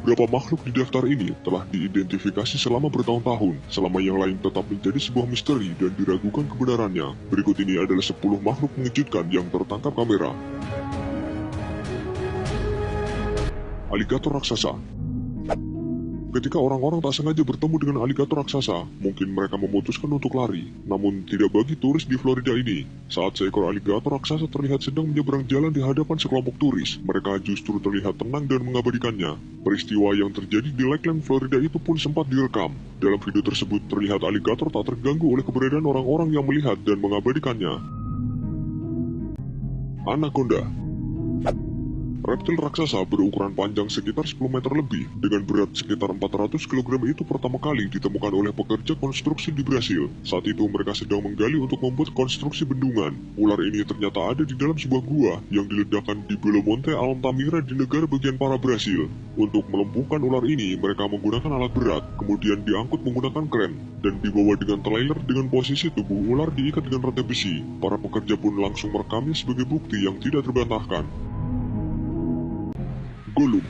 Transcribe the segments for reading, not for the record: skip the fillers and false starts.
Beberapa makhluk di daftar ini telah diidentifikasi selama bertahun-tahun, selama yang lain tetap menjadi sebuah misteri dan diragukan kebenarannya. Berikut ini adalah 10 makhluk mengejutkan yang tertangkap kamera. Aligator raksasa. Ketika orang-orang tak sengaja bertemu dengan aligator raksasa, mungkin mereka memutuskan untuk lari. Namun tidak bagi turis di Florida ini. Saat seekor aligator raksasa terlihat sedang menyeberang jalan di hadapan sekelompok turis, mereka justru terlihat tenang dan mengabadikannya. Peristiwa yang terjadi di Lakeland, Florida itu pun sempat direkam. Dalam video tersebut terlihat aligator tak terganggu oleh keberadaan orang-orang yang melihat dan mengabadikannya. Anaconda. Reptil raksasa berukuran panjang sekitar 10 meter lebih dengan berat sekitar 400 kg itu pertama kali ditemukan oleh pekerja konstruksi di Brasil. Saat itu mereka sedang menggali untuk membuat konstruksi bendungan. Ular ini ternyata ada di dalam sebuah gua yang diledakkan di Belo Monte, Altamira di negara bagian para Brasil. Untuk melumpuhkan ular ini mereka menggunakan alat berat, kemudian diangkut menggunakan kren dan dibawa dengan trailer dengan posisi tubuh ular diikat dengan rantai besi. Para pekerja pun langsung merekamnya sebagai bukti yang tidak terbantahkan. Gollum.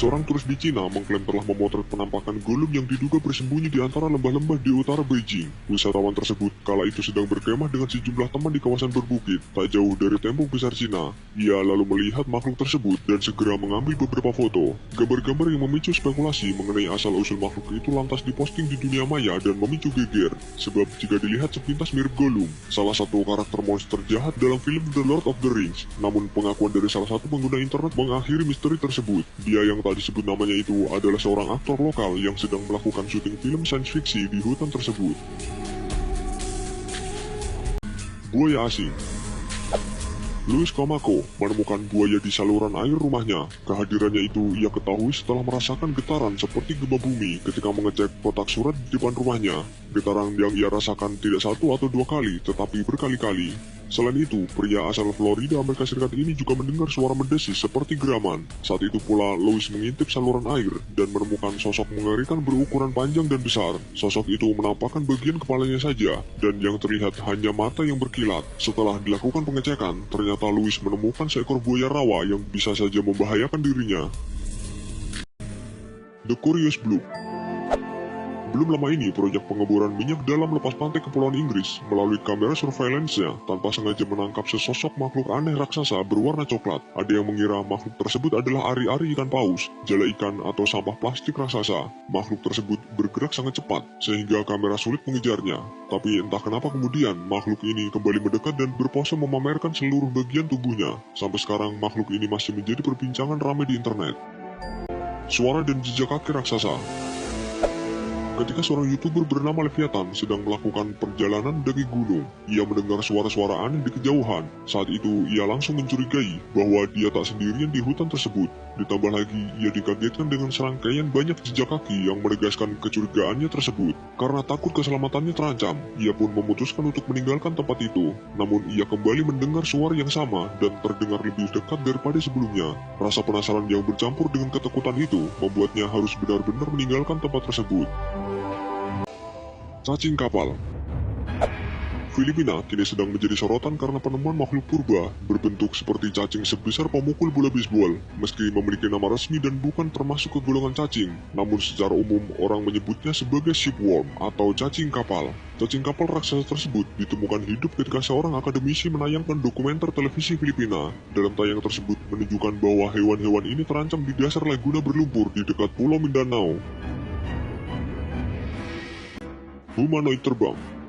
Seorang turis di Cina mengklaim telah memotret penampakan Gollum yang diduga bersembunyi di antara lembah-lembah di utara Beijing. Wisatawan tersebut kala itu sedang berkemah dengan sejumlah teman di kawasan berbukit, tak jauh dari tembok besar Cina. Ia lalu melihat makhluk tersebut dan segera mengambil beberapa foto. Gambar-gambar yang memicu spekulasi mengenai asal-usul makhluk itu lantas diposting di dunia maya dan memicu geger. Sebab jika dilihat sepintas mirip Gollum, salah satu karakter monster jahat dalam film The Lord of the Rings. Namun pengakuan dari salah satu pengguna internet mengakhiri misteri tersebut. Dia yang disebut namanya itu adalah seorang aktor lokal yang sedang melakukan syuting film sains fiksi di hutan tersebut. Buaya asing. Luis Kamako menemukan buaya di saluran air rumahnya. Kehadirannya itu ia ketahui setelah merasakan getaran seperti gempa bumi ketika mengecek kotak surat di depan rumahnya. Getaran yang ia rasakan tidak satu atau dua kali, tetapi berkali-kali. Selain itu, pria asal Florida, Amerika Serikat ini juga mendengar suara mendesis seperti geraman. Saat itu pula, Louis mengintip saluran air dan menemukan sosok mengerikan berukuran panjang dan besar. Sosok itu menampakkan bagian kepalanya saja, dan yang terlihat hanya mata yang berkilat. Setelah dilakukan pengecekan, ternyata Louis menemukan seekor buaya rawa yang bisa saja membahayakan dirinya. The Curious Blue. Belum lama ini, proyek pengeboran minyak dalam lepas pantai Kepulauan Inggris melalui kamera surveillance-nya tanpa sengaja menangkap sesosok makhluk aneh raksasa berwarna coklat. Ada yang mengira makhluk tersebut adalah ari-ari ikan paus, jala ikan, atau sampah plastik raksasa. Makhluk tersebut bergerak sangat cepat, sehingga kamera sulit mengejarnya. Tapi entah kenapa kemudian, makhluk ini kembali mendekat dan berpose memamerkan seluruh bagian tubuhnya. Sampai sekarang, makhluk ini masih menjadi perbincangan ramai di internet. Suara dan jejak kaki raksasa. Ketika seorang YouTuber bernama Leviathan sedang melakukan perjalanan mendaki gunung, ia mendengar suara-suara aneh di kejauhan. Saat itu, ia langsung mencurigai bahwa dia tak sendirian di hutan tersebut. Ditambah lagi, ia dikagetkan dengan serangkaian banyak jejak kaki yang menegaskan kecurigaannya tersebut. Karena takut keselamatannya terancam, ia pun memutuskan untuk meninggalkan tempat itu. Namun, ia kembali mendengar suara yang sama dan terdengar lebih dekat daripada sebelumnya. Rasa penasaran yang bercampur dengan ketakutan itu membuatnya harus benar-benar meninggalkan tempat tersebut. Cacing kapal. Filipina kini sedang menjadi sorotan karena penemuan makhluk purba berbentuk seperti cacing sebesar pemukul bola bisbol. Meski memiliki nama resmi dan bukan termasuk ke golongan cacing, namun secara umum orang menyebutnya sebagai shipworm atau cacing kapal. Cacing kapal raksasa tersebut ditemukan hidup ketika seorang akademisi menayangkan dokumenter televisi Filipina. Dalam tayangan tersebut menunjukkan bahwa hewan-hewan ini terancam di dasar laguna berlumpur di dekat Pulau Mindanao. Humanoid terbang.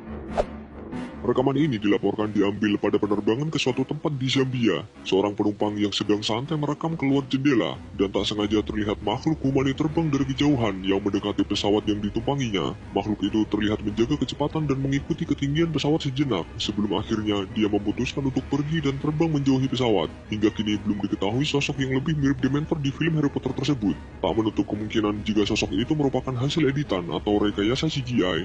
Rekaman ini dilaporkan diambil pada penerbangan ke suatu tempat di Zambia. Seorang penumpang yang sedang santai merekam keluar jendela dan tak sengaja terlihat makhluk humanoid terbang dari kejauhan yang mendekati pesawat yang ditumpanginya. Makhluk itu terlihat menjaga kecepatan dan mengikuti ketinggian pesawat sejenak sebelum akhirnya dia memutuskan untuk pergi dan terbang menjauhi pesawat. Hingga kini belum diketahui sosok yang lebih mirip Dementor di film Harry Potter tersebut. Tak menutup kemungkinan jika sosok itu merupakan hasil editan atau rekayasa CGI.